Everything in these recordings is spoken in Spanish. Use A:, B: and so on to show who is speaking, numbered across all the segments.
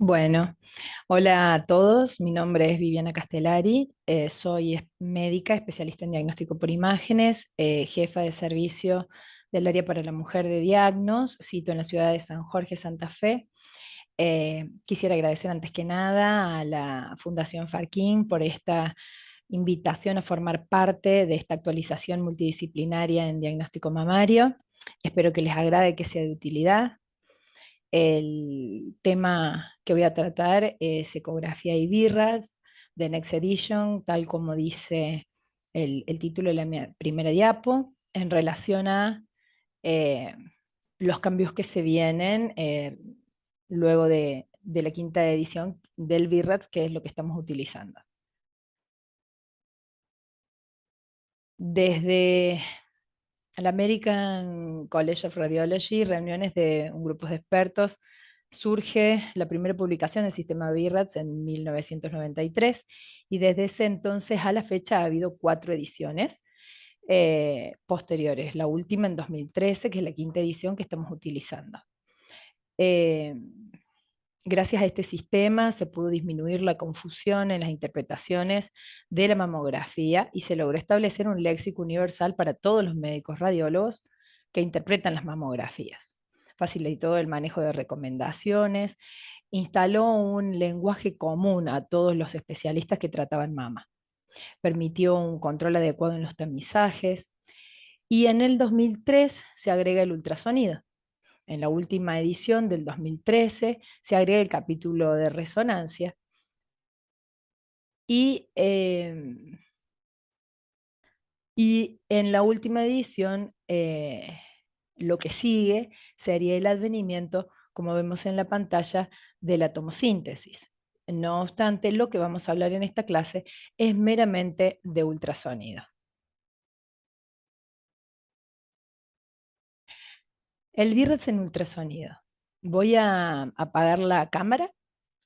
A: Bueno, hola a todos, mi nombre es Viviana Castellari, soy médica especialista en diagnóstico por imágenes, jefa de servicio del área para la mujer de Diagnos, sito en la ciudad de San Jorge, Santa Fe. Quisiera agradecer antes que nada a la Fundación Farquín por esta invitación a formar parte de esta actualización multidisciplinaria en diagnóstico mamario. Espero que les agrade, que sea de utilidad. El tema que voy a tratar es ecografía y birras de Next Edition, tal como dice el título de la primera diapo, en relación a eh, los cambios que se vienen luego de la quinta edición del BIRATS, que es lo que estamos utilizando. Desde el American College of Radiology, reuniones de un grupo de expertos, surge la primera publicación del sistema BIRATS en 1993 y desde ese entonces a la fecha ha habido 4 ediciones posteriores, la última en 2013, que es la quinta edición que estamos utilizando. Eh, Gracias a este sistema se pudo disminuir la confusión en las interpretaciones de la mamografía y se logró establecer un léxico universal para todos los médicos radiólogos que interpretan las mamografías. Facilitó el manejo de recomendaciones, instaló un lenguaje común a todos los especialistas que trataban mama, permitió un control adecuado en los tamizajes y en el 2003 se agrega el ultrasonido. En la última edición del 2013 se agrega el capítulo de resonancia y, y en la última edición lo que sigue sería el advenimiento, como vemos en la pantalla, de la tomosíntesis. No obstante, lo que vamos a hablar en esta clase es meramente de ultrasonido. El BIRATS en ultrasonido. Voy a apagar la cámara,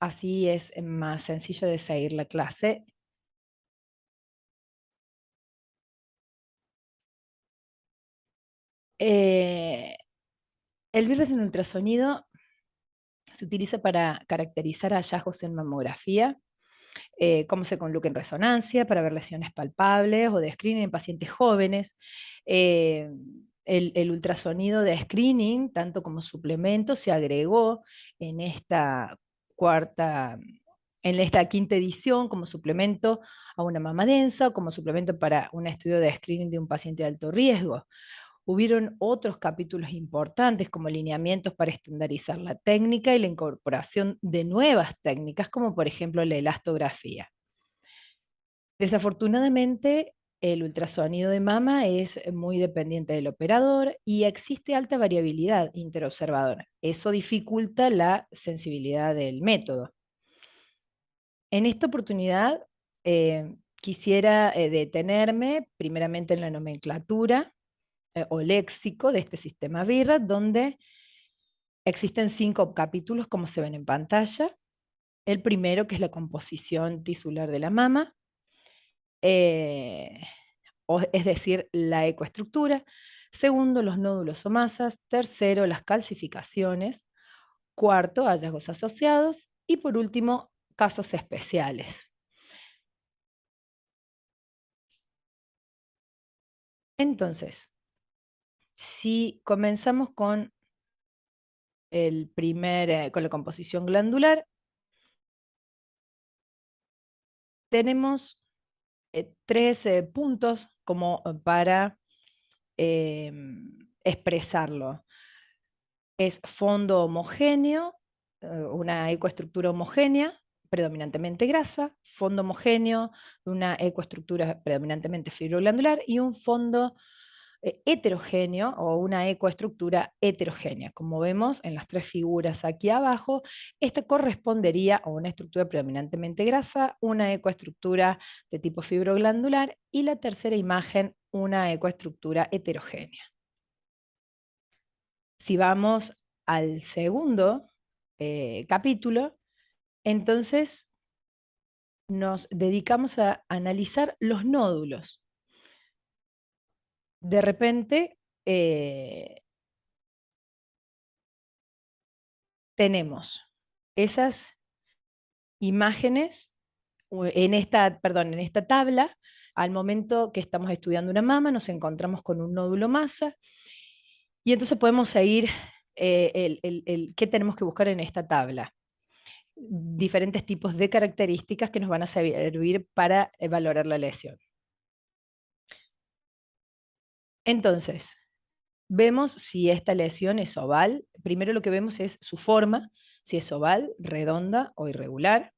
A: así es más sencillo de seguir la clase. Eh, el BIRATS en ultrasonido se utiliza para caracterizar hallazgos en mamografía, cómo se coloca en resonancia, para ver lesiones palpables o de screening en pacientes jóvenes. Eh, el ultrasonido de screening, tanto como suplemento, se agregó en esta cuarta, en esta quinta edición como suplemento a una mama densa o como suplemento para un estudio de screening de un paciente de alto riesgo. Hubieron otros capítulos importantes como lineamientos para estandarizar la técnica y la incorporación de nuevas técnicas, como por ejemplo la elastografía. Desafortunadamente, el ultrasonido de mama es muy dependiente del operador y existe alta variabilidad interobservadora. Eso dificulta la sensibilidad del método. En esta oportunidad, quisiera detenerme primeramente en la nomenclatura o léxico de este sistema BIRA, donde existen 5 capítulos, como se ven en pantalla. El primero, que es la composición tisular de la mama, eh, es decir, la ecoestructura. Segundo, los nódulos o masas. Tercero, las calcificaciones. Cuarto, hallazgos asociados. Y por último, casos especiales. Entonces, si comenzamos con con la composición glandular, tenemos 3 puntos como para expresarlo. Es fondo homogéneo, una ecoestructura homogénea, predominantemente grasa, fondo homogéneo, una ecoestructura predominantemente fibroglandular y un fondo heterogéneo o una ecoestructura heterogénea. Como vemos en las 3 figuras aquí abajo, esta correspondería a una estructura predominantemente grasa, una ecoestructura de tipo fibroglandular y la tercera imagen, una ecoestructura heterogénea. Si vamos al segundo capítulo, entonces nos dedicamos a analizar los nódulos. De repente, tenemos esas imágenes en esta tabla. Al momento que estamos estudiando una mama, nos encontramos con un nódulo masa y entonces podemos seguir qué tenemos que buscar en esta tabla. Diferentes tipos de características que nos van a servir para valorar la lesión. Entonces, vemos si esta lesión es oval. Primero lo que vemos es su forma, si es oval, redonda o irregular.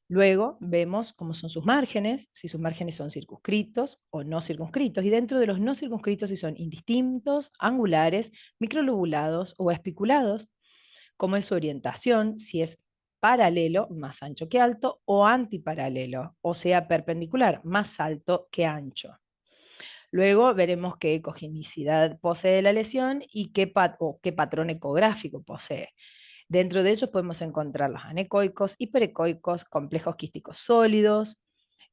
A: Luego vemos cómo son sus márgenes, si sus márgenes son circunscritos o no circunscritos, y dentro de los no circunscritos si son indistintos, angulares, microlobulados o espiculados, cómo es su orientación, si es paralelo, más ancho que alto, o antiparalelo, o sea, perpendicular, más alto que ancho. Luego veremos qué ecogenicidad posee la lesión y qué patrón ecográfico posee. Dentro de ellos podemos encontrar los anecoicos, hiperecoicos, complejos quísticos sólidos,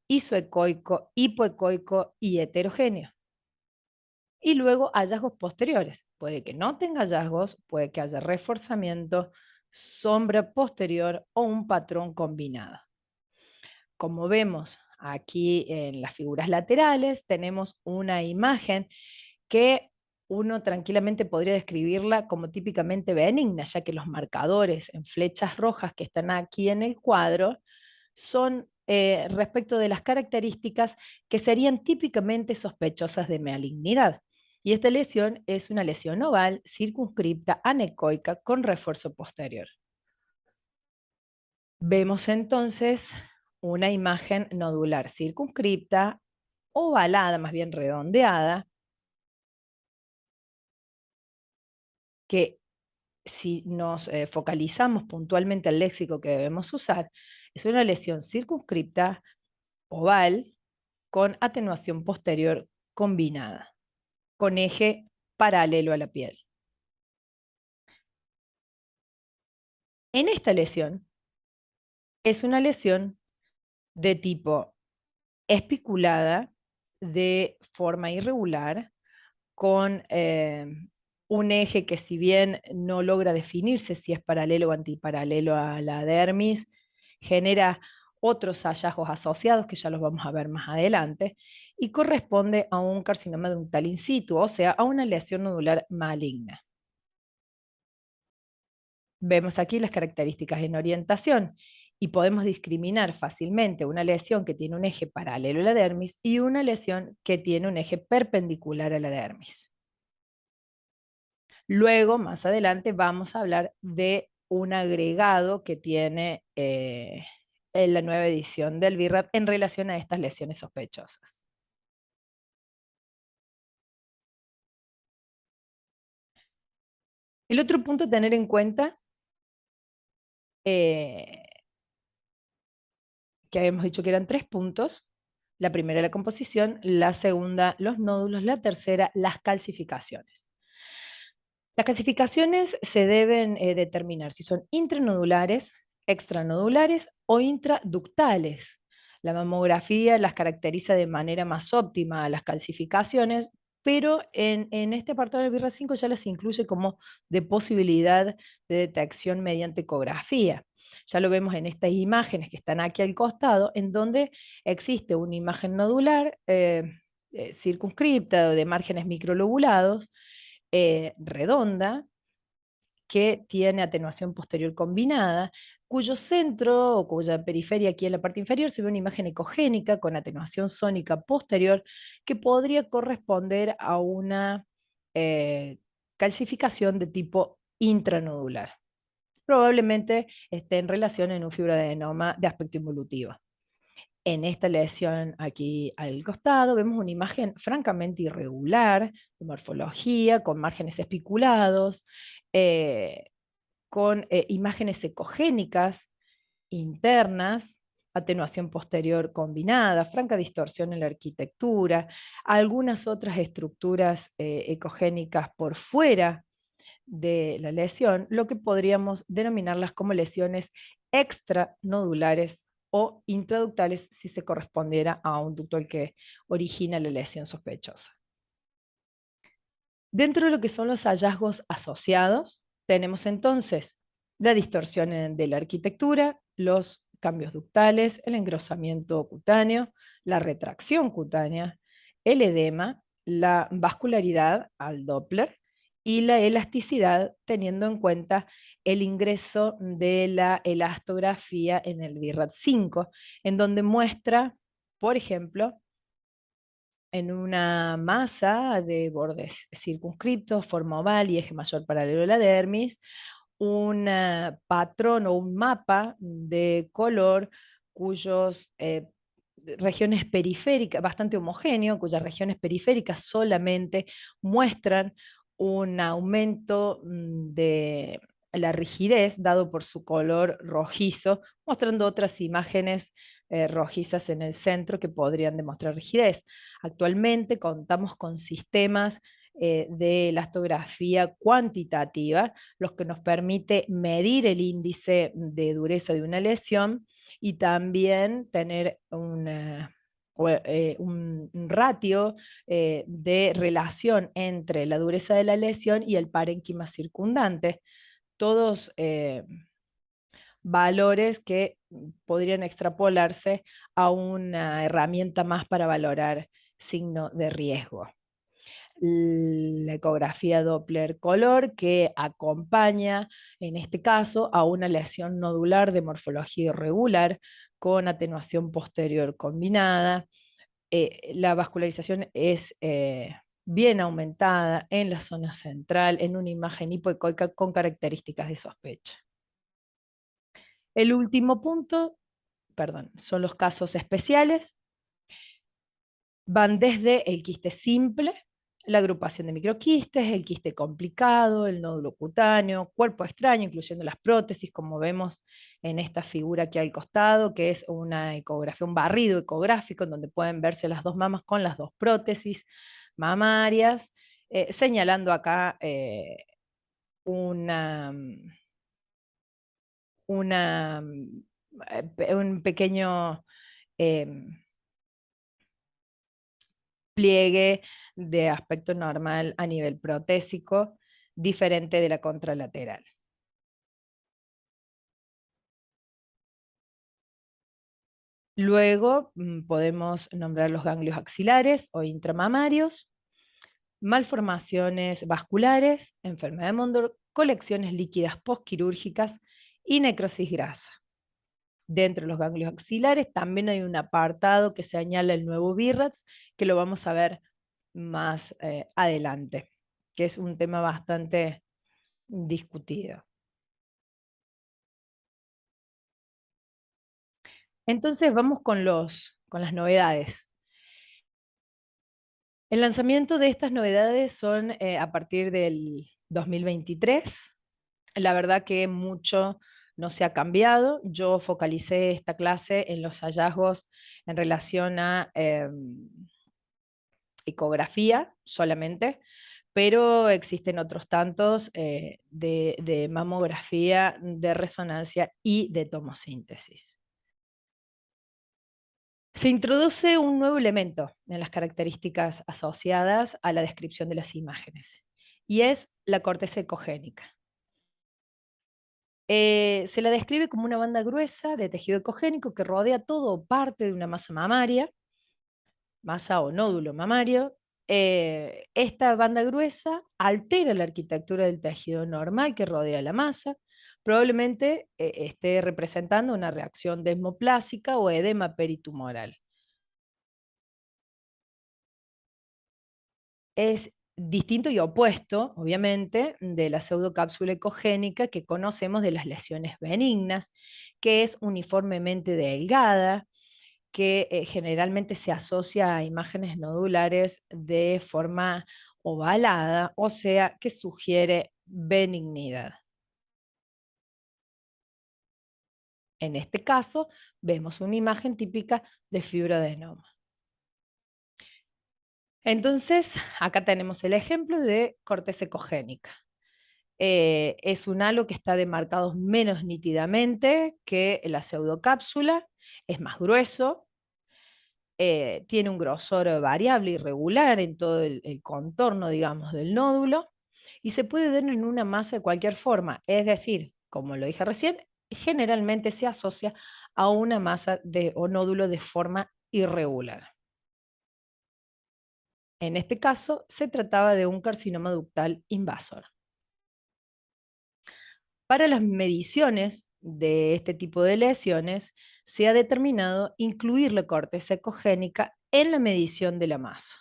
A: isoecoico, hipoecoico y heterogéneo. Y luego hallazgos posteriores. Puede que no tenga hallazgos, puede que haya reforzamiento, sombra posterior o un patrón combinado. Como vemos aquí en las figuras laterales, tenemos una imagen que uno tranquilamente podría describirla como típicamente benigna, ya que los marcadores en flechas rojas que están aquí en el cuadro son respecto de las características que serían típicamente sospechosas de malignidad. Y esta lesión es una lesión oval, circunscripta, anecoica, con refuerzo posterior. Vemos entonces una imagen nodular circunscripta, ovalada, más bien redondeada, que si nos focalizamos puntualmente al léxico que debemos usar, es una lesión circunscripta, oval, con atenuación posterior combinada, con eje paralelo a la piel. En esta lesión es una lesión de tipo espiculada, de forma irregular, con un eje que si bien no logra definirse si es paralelo o antiparalelo a la dermis, genera otros hallazgos asociados que ya los vamos a ver más adelante, y corresponde a un carcinoma ductal in situ, o sea, a una lesión nodular maligna. Vemos aquí las características en orientación y podemos discriminar fácilmente una lesión que tiene un eje paralelo a la dermis y una lesión que tiene un eje perpendicular a la dermis. Luego, más adelante, vamos a hablar de un agregado que tiene en la nueva edición del BIRAP en relación a estas lesiones sospechosas. El otro punto a tener en cuenta, eh, que habíamos dicho que eran 3 puntos: la primera, la composición; la segunda, los nódulos; la tercera, las calcificaciones. Las calcificaciones se deben determinar si son intranodulares, extranodulares o intraductales. La mamografía las caracteriza de manera más óptima a las calcificaciones, pero en este apartado del BIRRA 5 ya las incluye como de posibilidad de detección mediante ecografía. Ya lo vemos en estas imágenes que están aquí al costado, en donde existe una imagen nodular circunscripta de márgenes microlobulados, redonda, que tiene atenuación posterior combinada, cuyo centro o cuya periferia aquí en la parte inferior se ve una imagen ecogénica con atenuación sónica posterior que podría corresponder a una calcificación de tipo intranodular. Probablemente esté en relación en un fibroadenoma de aspecto involutivo. En esta lesión aquí al costado vemos una imagen francamente irregular de morfología, con márgenes espiculados, eh, con imágenes ecogénicas internas, atenuación posterior combinada, franca distorsión en la arquitectura, algunas otras estructuras ecogénicas por fuera de la lesión, lo que podríamos denominarlas como lesiones extranodulares o intraductales si se correspondiera a un ducto el que origina la lesión sospechosa. Dentro de lo que son los hallazgos asociados, tenemos entonces la distorsión de la arquitectura, los cambios ductales, el engrosamiento cutáneo, la retracción cutánea, el edema, la vascularidad al Doppler y la elasticidad, teniendo en cuenta el ingreso de la elastografía en el VIRAD-5, en donde muestra, por ejemplo, en una masa de bordes circunscriptos, forma oval y eje mayor paralelo a la dermis, un patrón o un mapa de color cuyos regiones periféricas, bastante homogéneo, cuyas regiones periféricas solamente muestran un aumento de la rigidez dado por su color rojizo, mostrando otras imágenes rojizas en el centro que podrían demostrar rigidez. Actualmente contamos con sistemas de elastografía cuantitativa, los que nos permite medir el índice de dureza de una lesión y también tener un ratio de relación entre la dureza de la lesión y el parénquima circundante. Todos valores que podrían extrapolarse a una herramienta más para valorar signo de riesgo. La ecografía Doppler color que acompaña, en este caso, a una lesión nodular de morfología irregular con atenuación posterior combinada. La vascularización es bien aumentada en la zona central, en una imagen hipoecoica con características de sospecha. El último punto, perdón, son los casos especiales. Van desde el quiste simple, la agrupación de microquistes, el quiste complicado, el nódulo cutáneo, cuerpo extraño, incluyendo las prótesis, como vemos en esta figura aquí al costado, que es una ecografía, un barrido ecográfico, en donde pueden verse las dos mamas con las dos prótesis mamarias, señalando acá una, un pequeño pliegue de aspecto normal a nivel protésico, diferente de la contralateral. Luego podemos nombrar los ganglios axilares o intramamarios, malformaciones vasculares, enfermedad de Mondor, colecciones líquidas postquirúrgicas y necrosis grasa. Dentro de los ganglios axilares también hay un apartado que señala el nuevo BIRADS, que lo vamos a ver más adelante, que es un tema bastante discutido. Entonces vamos con las novedades. El lanzamiento de estas novedades son a partir del 2023. La verdad que mucho no se ha cambiado. Yo focalicé esta clase en los hallazgos en relación a ecografía solamente, pero existen otros tantos de mamografía, de resonancia y de tomosíntesis. Se introduce un nuevo elemento en las características asociadas a la descripción de las imágenes, y es la corteza ecogénica. Se la describe como una banda gruesa de tejido ecogénico que rodea todo o parte de una masa mamaria, masa o nódulo mamario. Esta banda gruesa altera la arquitectura del tejido normal que rodea la masa, probablemente esté representando una reacción desmoplásica o edema peritumoral. Es distinto y opuesto, obviamente, de la pseudocápsula ecogénica que conocemos de las lesiones benignas, que es uniformemente delgada, que generalmente se asocia a imágenes nodulares de forma ovalada, o sea, que sugiere benignidad. En este caso, vemos una imagen típica de fibroadenoma. Entonces, acá tenemos el ejemplo de corteza ecogénica. Es un halo que está demarcado menos nítidamente que la pseudocápsula, es más grueso, tiene un grosor variable irregular en todo el contorno, digamos, del nódulo, y se puede dar en una masa de cualquier forma, es decir, como lo dije recién, generalmente se asocia a una masa o nódulo de forma irregular. En este caso, se trataba de un carcinoma ductal invasor. Para las mediciones de este tipo de lesiones, se ha determinado incluir la corteza ecogénica en la medición de la masa.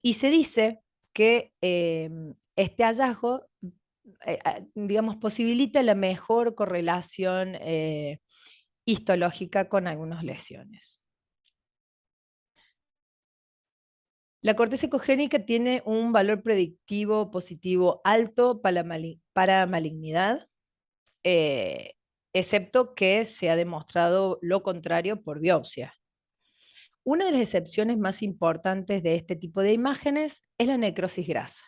A: Y se dice que este hallazgo, digamos, posibilita la mejor correlación histológica con algunas lesiones. La corteza ecogénica tiene un valor predictivo positivo alto para malignidad, eh, excepto que se ha demostrado lo contrario por biopsia. Una de las excepciones más importantes de este tipo de imágenes es la necrosis grasa.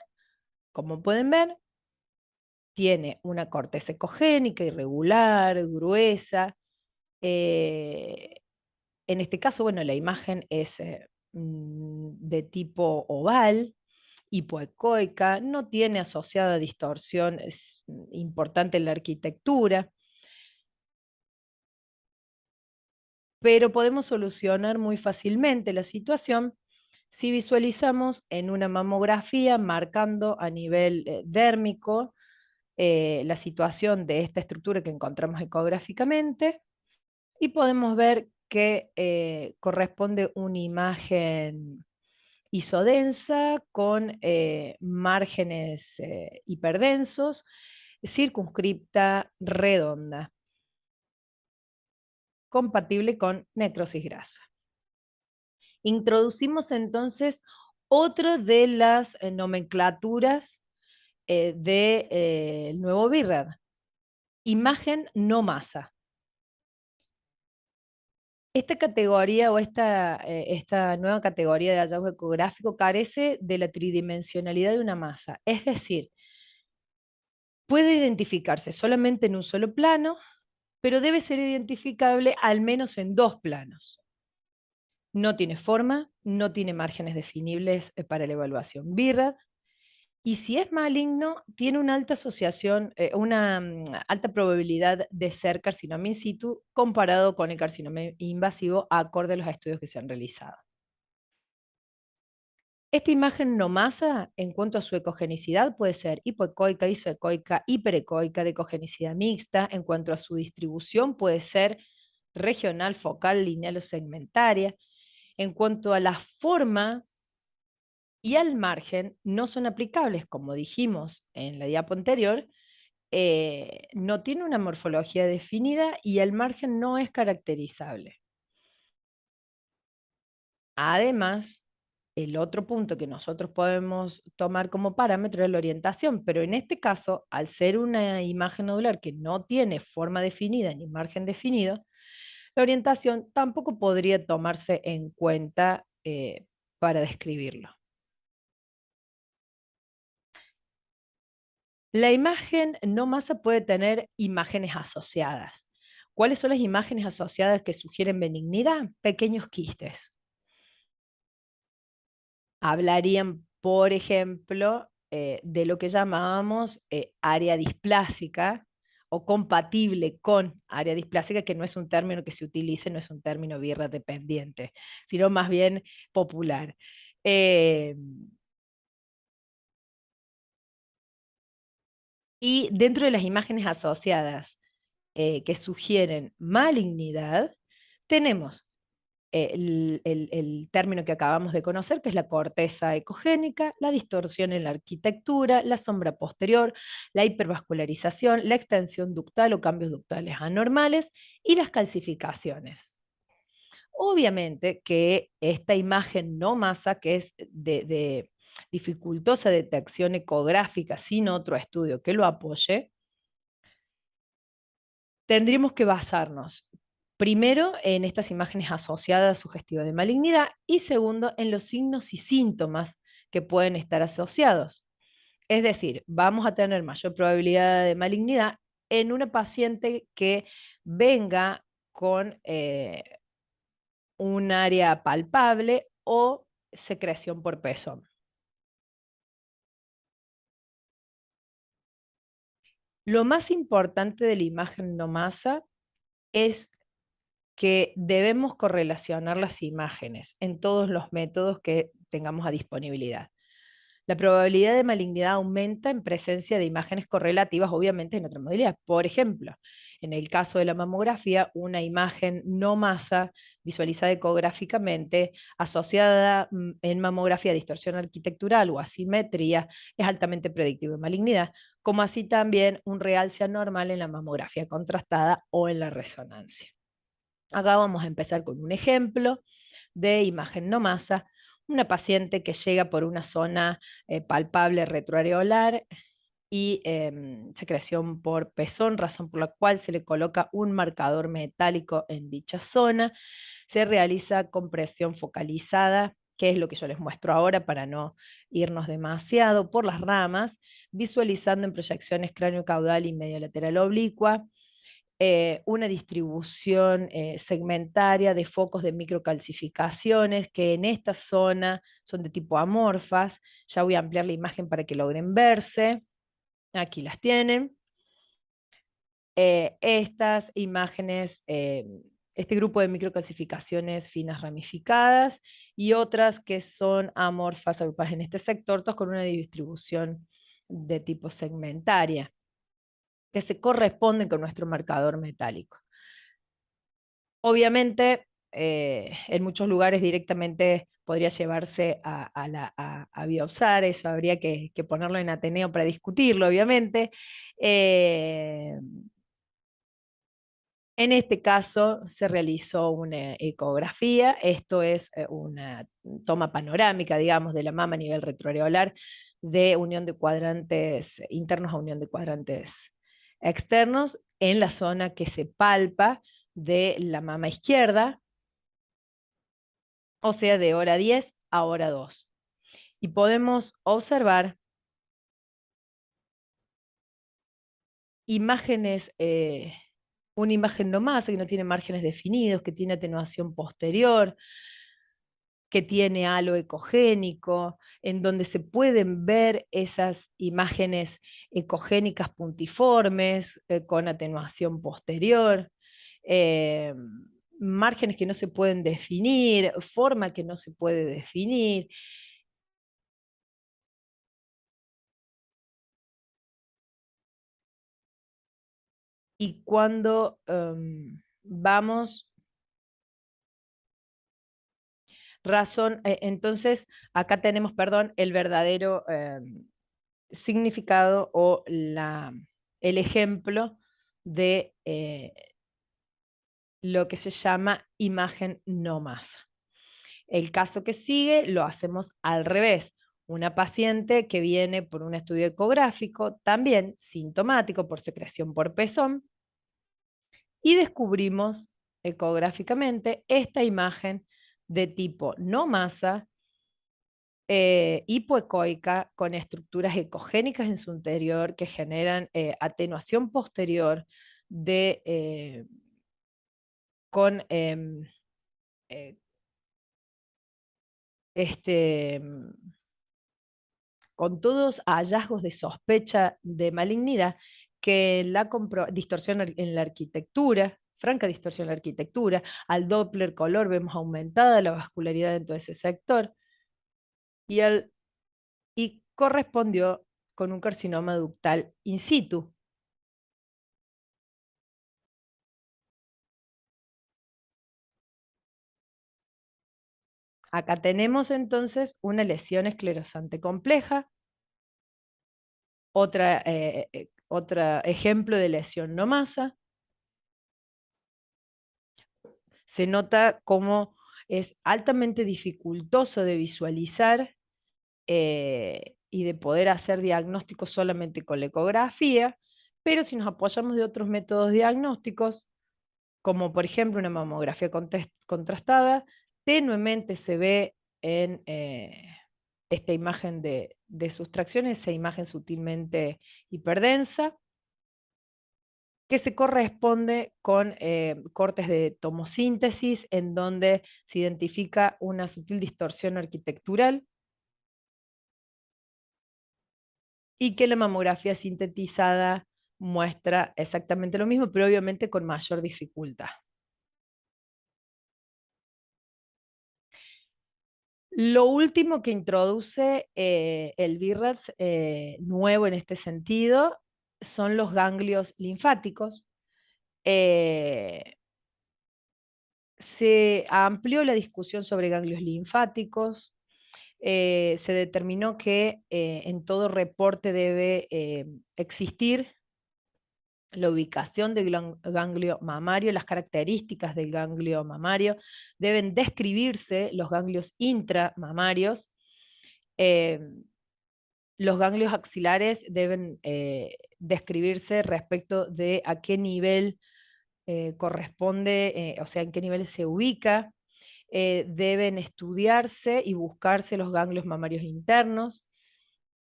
A: Como pueden ver, tiene una corteza ecogénica irregular, gruesa. eh, en este caso, bueno, la imagen es de tipo oval, hipoecoica, no tiene asociada distorsión importante en la arquitectura, pero podemos solucionar muy fácilmente la situación si visualizamos en una mamografía marcando a nivel dérmico la situación de esta estructura que encontramos ecográficamente y podemos ver que corresponde una imagen isodensa con márgenes hiperdensos, circunscripta, redonda, compatible con necrosis grasa. Introducimos entonces otra de las nomenclaturas del nuevo BIRAD, imagen no masa. Esta categoría o esta nueva categoría de hallazgo ecográfico carece de la tridimensionalidad de una masa, es decir, puede identificarse solamente en un solo plano, pero debe ser identificable al menos en dos planos. No tiene forma, no tiene márgenes definibles para la evaluación BIRAD, y si es maligno, tiene una alta asociación, alta probabilidad de ser carcinoma in situ comparado con el carcinoma invasivo acorde a los estudios que se han realizado. Esta imagen no masa, en cuanto a su ecogenicidad, puede ser hipoecoica, isoecoica, hiperecoica, de ecogenicidad mixta. En cuanto a su distribución, puede ser regional, focal, lineal o segmentaria. En cuanto a la forma y al margen, no son aplicables, como dijimos en la diapo anterior, no tiene una morfología definida y el margen no es caracterizable. Además, el otro punto que nosotros podemos tomar como parámetro es la orientación, pero en este caso, al ser una imagen nodular que no tiene forma definida ni margen definido, la orientación tampoco podría tomarse en cuenta para describirlo. La imagen no masa puede tener imágenes asociadas. ¿Cuáles son las imágenes asociadas que sugieren benignidad? Pequeños quistes. Hablarían, por ejemplo, de lo que llamábamos área displásica o compatible con área displásica, que no es un término que se utilice, no es un término birra dependiente, sino más bien popular. Eh, y dentro de las imágenes asociadas que sugieren malignidad, tenemos el término que acabamos de conocer, que es la corteza ecogénica, la distorsión en la arquitectura, la sombra posterior, la hipervascularización, la extensión ductal o cambios ductales anormales y las calcificaciones. Obviamente que esta imagen no masa, que es de dificultosa detección ecográfica sin otro estudio que lo apoye, tendríamos que basarnos primero en estas imágenes asociadas sugestivas de malignidad y segundo en los signos y síntomas que pueden estar asociados. Es decir, vamos a tener mayor probabilidad de malignidad en una paciente que venga con un área palpable o secreción por pezón. Lo más importante de la imagen no masa es que debemos correlacionar las imágenes en todos los métodos que tengamos a disponibilidad. La probabilidad de malignidad aumenta en presencia de imágenes correlativas, obviamente, en otra modalidad. Por ejemplo, en el caso de la mamografía, una imagen no masa visualizada ecográficamente, asociada en mamografía a distorsión arquitectural o asimetría, es altamente predictivo de malignidad, como así también un realce anormal en la mamografía contrastada o en la resonancia. Acá vamos a empezar con un ejemplo de imagen no masa, una paciente que llega por una zona palpable retroareolar y secreción por pezón, razón por la cual se le coloca un marcador metálico en dicha zona. Se realiza compresión focalizada, que es lo que yo les muestro ahora para no irnos demasiado por las ramas, visualizando en proyecciones cráneo-caudal y medio lateral oblicua, una distribución segmentaria de focos de microcalcificaciones que en esta zona son de tipo amorfas. Ya voy a ampliar la imagen para que logren verse. Aquí las tienen. Estas imágenes, este grupo de microcalcificaciones finas ramificadas y otras que son amorfas agrupadas en este sector, todas con una distribución de tipo segmentaria, que se corresponden con nuestro marcador metálico. Obviamente, en muchos lugares directamente podría llevarse a biopsar, eso habría que ponerlo en Ateneo para discutirlo, obviamente. En este caso se realizó una ecografía, esto es una toma panorámica, digamos, de la mama a nivel retroareolar, de unión de cuadrantes internos a unión de cuadrantes externos en la zona que se palpa de la mama izquierda, o sea, de hora 10 a hora 2. Y podemos observar imágenes, una imagen no más, que no tiene márgenes definidos, que tiene atenuación posterior, que tiene halo ecogénico, en donde se pueden ver esas imágenes ecogénicas puntiformes con atenuación posterior, eh, márgenes que no se pueden definir, forma que no se puede definir. Y cuando vamos razón, entonces acá tenemos, perdón, el verdadero significado o el ejemplo de lo que se llama imagen no masa. El caso que sigue lo hacemos al revés. Una paciente que viene por un estudio ecográfico, también sintomático por secreción por pezón, y descubrimos ecográficamente esta imagen de tipo no masa, hipoecoica, con estructuras ecogénicas en su interior que generan atenuación posterior de, con, eh, este, con todos hallazgos de sospecha de malignidad, que distorsión en la arquitectura, franca distorsión en la arquitectura, al Doppler color vemos aumentada la vascularidad dentro de ese sector, y, y correspondió con un carcinoma ductal in situ. Acá tenemos entonces una lesión esclerosante compleja, otro ejemplo de lesión no masa. Se nota cómo es altamente dificultoso de visualizar y de poder hacer diagnósticos solamente con la ecografía, pero si nos apoyamos de otros métodos diagnósticos, como por ejemplo una mamografía contrastada, tenuemente se ve en esta imagen de sustracción, esa imagen sutilmente hiperdensa, que se corresponde con cortes de tomosíntesis, en donde se identifica una sutil distorsión arquitectural y que la mamografía sintetizada muestra exactamente lo mismo, pero obviamente con mayor dificultad. Lo último que introduce el BIRADS nuevo en este sentido son los ganglios linfáticos. Eh, Se amplió la discusión sobre ganglios linfáticos. Se determinó que en todo reporte debe existir la ubicación del ganglio mamario, las características del ganglio mamario, deben describirse los ganglios intramamarios. eh, los ganglios axilares deben describirse respecto de a qué nivel corresponde, o sea, en qué nivel se ubica. Deben estudiarse y buscarse los ganglios mamarios internos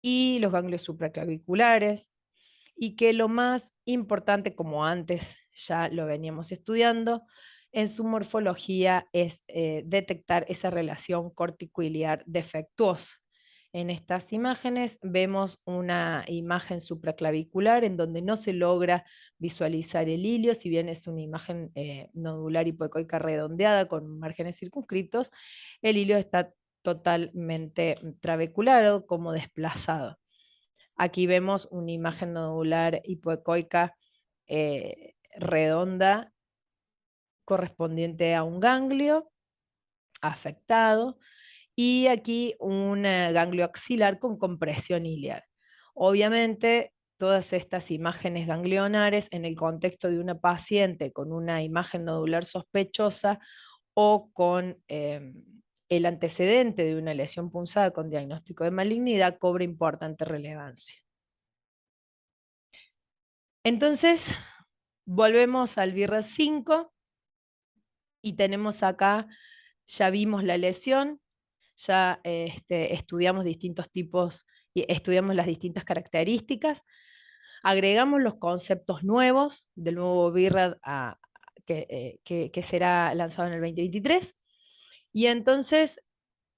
A: y los ganglios supraclaviculares, y que lo más importante, como antes ya lo veníamos estudiando, en su morfología es detectar esa relación corticoiliar defectuosa. En estas imágenes vemos una imagen supraclavicular en donde no se logra visualizar el hilio, si bien es una imagen nodular hipoecoica redondeada con márgenes circunscritos, el hilio está totalmente trabeculado, como desplazado. Aquí vemos una imagen nodular hipoecoica redonda correspondiente a un ganglio afectado, y aquí un ganglio axilar con compresión iliar. Obviamente, todas estas imágenes ganglionares en el contexto de una paciente con una imagen nodular sospechosa o con el antecedente de una lesión punzada con diagnóstico de malignidad cobra importante relevancia. Entonces, volvemos al BIRAD 5 y tenemos acá, ya vimos la lesión, ya estudiamos distintos tipos y estudiamos las distintas características, agregamos los conceptos nuevos del nuevo BIRAD que será lanzado en el 2023, y entonces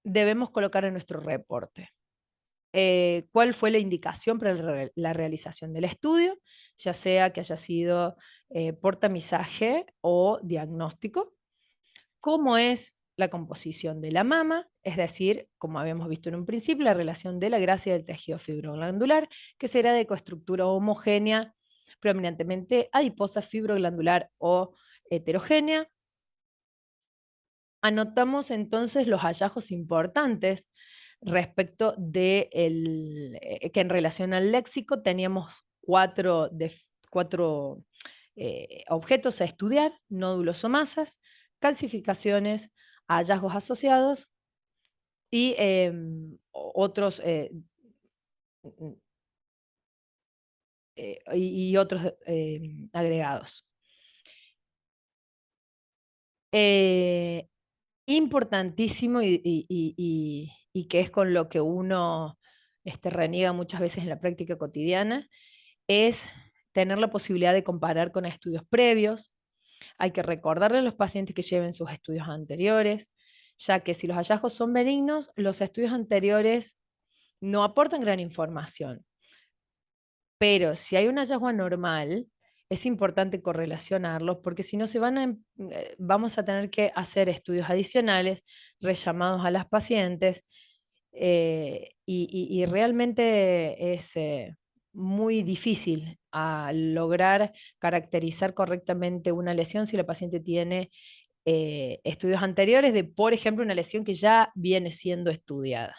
A: debemos colocar en nuestro reporte cuál fue la indicación para la realización del estudio, ya sea que haya sido por tamizaje o diagnóstico, cómo es la composición de la mama, es decir, como habíamos visto en un principio, la relación de la grasa y del tejido fibroglandular, que será de coestructura homogénea, predominantemente adiposa, fibroglandular o heterogénea. Anotamos entonces los hallazgos importantes respecto de que en relación al léxico teníamos cuatro objetos a estudiar: nódulos o masas, calcificaciones, hallazgos asociados y otros, y otros agregados. Eh, Importantísimo y que es con lo que uno reniega muchas veces en la práctica cotidiana, es tener la posibilidad de comparar con estudios previos. Hay que recordarle a los pacientes que lleven sus estudios anteriores, ya que si los hallazgos son benignos, los estudios anteriores no aportan gran información. Pero si hay un hallazgo anormal, es importante correlacionarlos, porque si no vamos a tener que hacer estudios adicionales, rellamados a las pacientes, y realmente es muy difícil lograr caracterizar correctamente una lesión si la paciente tiene estudios anteriores de, por ejemplo, una lesión que ya viene siendo estudiada.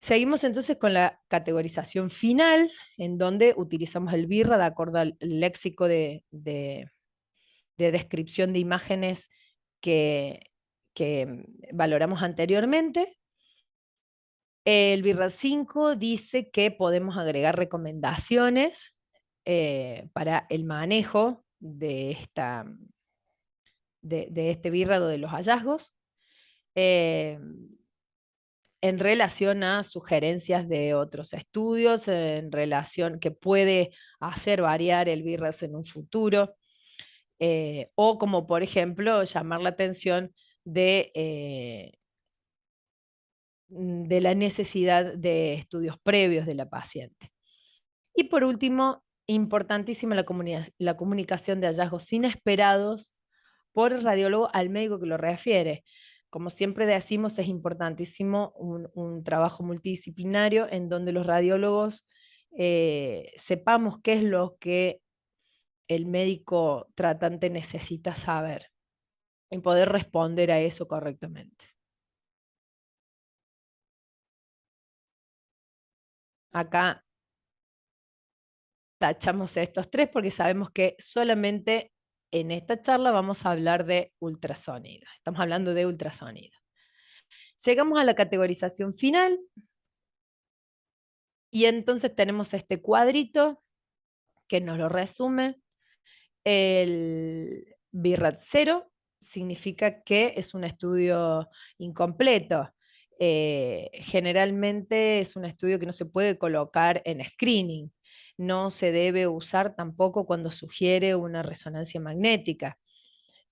A: Seguimos entonces con la categorización final, en donde utilizamos el BIRRA de acuerdo al léxico de descripción de imágenes que valoramos anteriormente. El BIRRA 5 dice que podemos agregar recomendaciones para el manejo de este BIRRA o de los hallazgos. Eh, en relación a sugerencias de otros estudios, en relación que puede hacer variar el BIRAS en un futuro, o como por ejemplo llamar la atención de la necesidad de estudios previos de la paciente. Y por último, importantísima la comunicación de hallazgos inesperados por el radiólogo al médico que lo refiere. Como siempre decimos, es importantísimo un trabajo multidisciplinario en donde los radiólogos sepamos qué es lo que el médico tratante necesita saber y poder responder a eso correctamente. Acá tachamos estos tres porque sabemos que solamente en esta charla vamos a hablar de ultrasonido. Estamos hablando de ultrasonido. Llegamos a la categorización final y entonces tenemos este cuadrito que nos lo resume. El BIRAT 0 significa que es un estudio incompleto. Generalmente es un estudio que no se puede colocar en screening. No se debe usar tampoco cuando sugiere una resonancia magnética.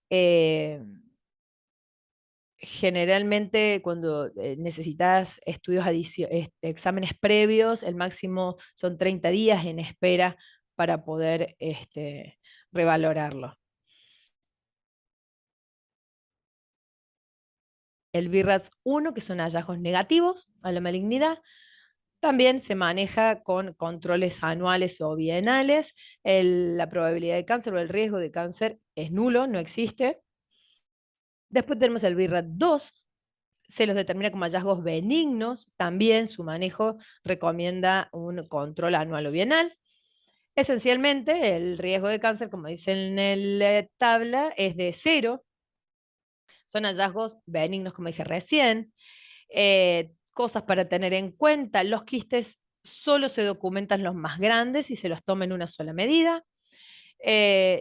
A: Eh, Generalmente cuando necesitas exámenes previos, el máximo son 30 días en espera para poder revalorarlo. El BIRATS 1, que son hallazgos negativos a la malignidad, también se maneja con controles anuales o bienales. La probabilidad de cáncer o el riesgo de cáncer es nulo, no existe. Después tenemos el BIRAT 2, se los determina como hallazgos benignos, también su manejo recomienda un control anual o bienal. Esencialmente, el riesgo de cáncer, como dice en la tabla, es de 0. Son hallazgos benignos, como dije recién. Cosas para tener en cuenta, los quistes solo se documentan los más grandes y se los toma en una sola medida.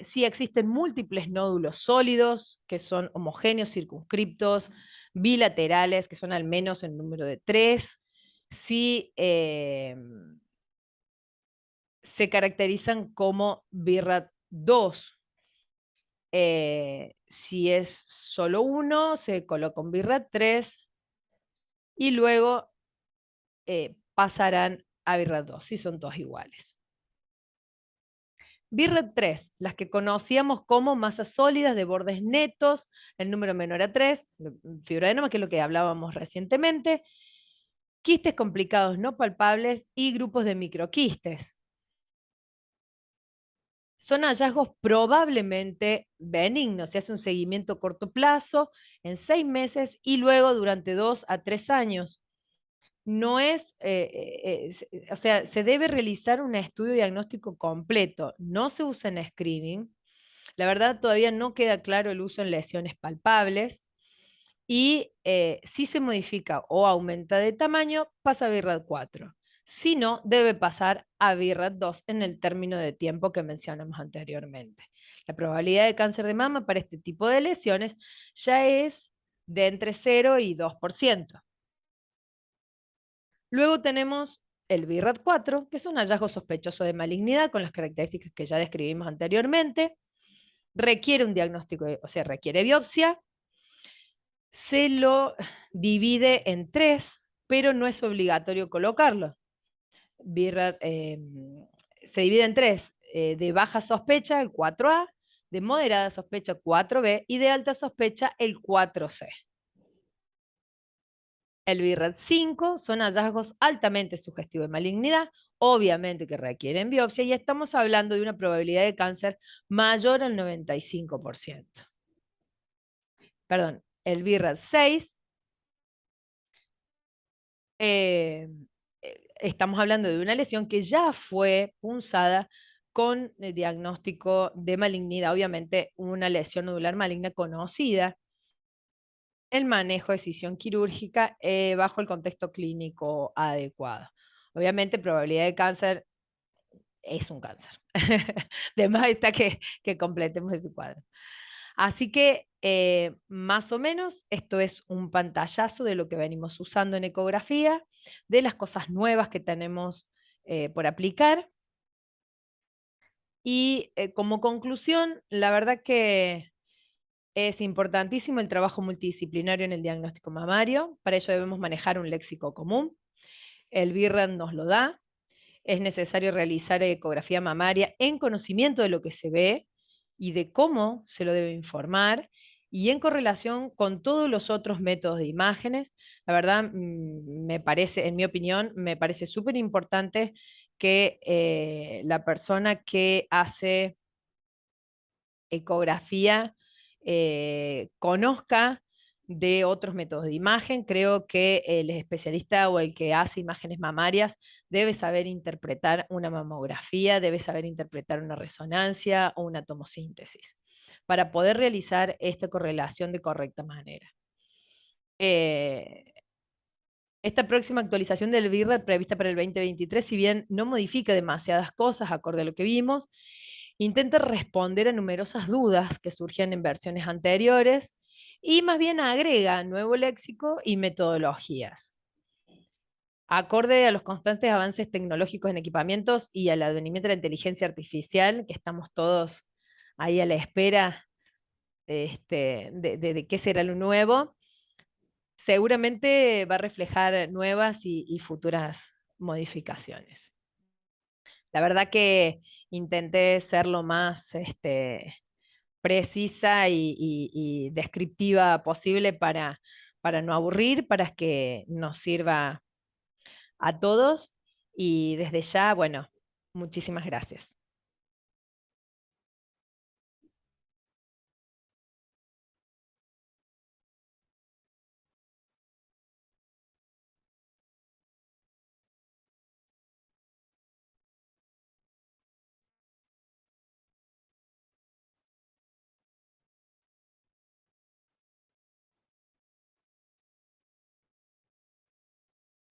A: Si existen múltiples nódulos sólidos, que son homogéneos, circunscriptos, bilaterales, que son al menos el número de 3, si se caracterizan como BIRAT 2. Si es solo uno, se coloca un BIRAT 3 y luego pasarán a BIRAT 2, si son todos iguales. BIRAT 3, las que conocíamos como masas sólidas de bordes netos, el número menor a 3, fibroadenoma, que es lo que hablábamos recientemente, quistes complicados no palpables y grupos de microquistes. Son hallazgos probablemente benignos, se hace un seguimiento a corto plazo en 6 meses y luego durante 2 a 3 años. No es, o sea, se debe realizar un estudio diagnóstico completo, no se usa en screening. La verdad todavía no queda claro el uso en lesiones palpables y si se modifica o aumenta de tamaño, pasa a BIRAT 4. Si no, debe pasar a BIRAT 2 en el término de tiempo que mencionamos anteriormente. La probabilidad de cáncer de mama para este tipo de lesiones ya es de entre 0 y 2%. Luego tenemos el BIRAT 4, que es un hallazgo sospechoso de malignidad con las características que ya describimos anteriormente. Requiere un diagnóstico, o sea, requiere biopsia. Se lo divide en 3, pero no es obligatorio colocarlo. BIRAT, se divide en 3, de baja sospecha, el 4A, de moderada sospecha, 4B, y de alta sospecha, el 4C. El BIRAT 5 son hallazgos altamente sugestivos de malignidad, obviamente que requieren biopsia, y estamos hablando de una probabilidad de cáncer mayor al 95%. Perdón, el BIRAT 6, estamos hablando de una lesión que ya fue punzada con el diagnóstico de malignidad, obviamente una lesión nodular maligna conocida, el manejo de decisión quirúrgica bajo el contexto clínico adecuado. Obviamente, probabilidad de cáncer es un cáncer. De más está que completemos ese cuadro. Así que, más o menos, esto es un pantallazo de lo que venimos usando en ecografía, de las cosas nuevas que tenemos por aplicar. Y como conclusión, la verdad que es importantísimo el trabajo multidisciplinario en el diagnóstico mamario. Para ello debemos manejar un léxico común. El BIRAT nos lo da. es necesario realizar ecografía mamaria en conocimiento de lo que se ve y de cómo se lo debe informar y en correlación con todos los otros métodos de imágenes. La verdad, me parece, en mi opinión, me parece súper importante que la persona que hace ecografía conozca de otros métodos de imagen. Creo que el especialista o el que hace imágenes mamarias debe saber interpretar una mamografía, debe saber interpretar una resonancia o una tomosíntesis para poder realizar esta correlación de correcta manera. Eh, Esta próxima actualización del BIRRAT prevista para el 2023, si bien no modifica demasiadas cosas acorde a lo que vimos, intenta responder a numerosas dudas que surgían en versiones anteriores y más bien agrega nuevo léxico y metodologías. Acorde a los constantes avances tecnológicos en equipamientos y al advenimiento de la inteligencia artificial, que estamos todos ahí a la espera de qué será lo nuevo, seguramente va a reflejar nuevas y futuras modificaciones. La verdad que intenté ser lo más precisa y descriptiva posible para no aburrir, para que nos sirva a todos. Y desde ya, bueno, muchísimas gracias.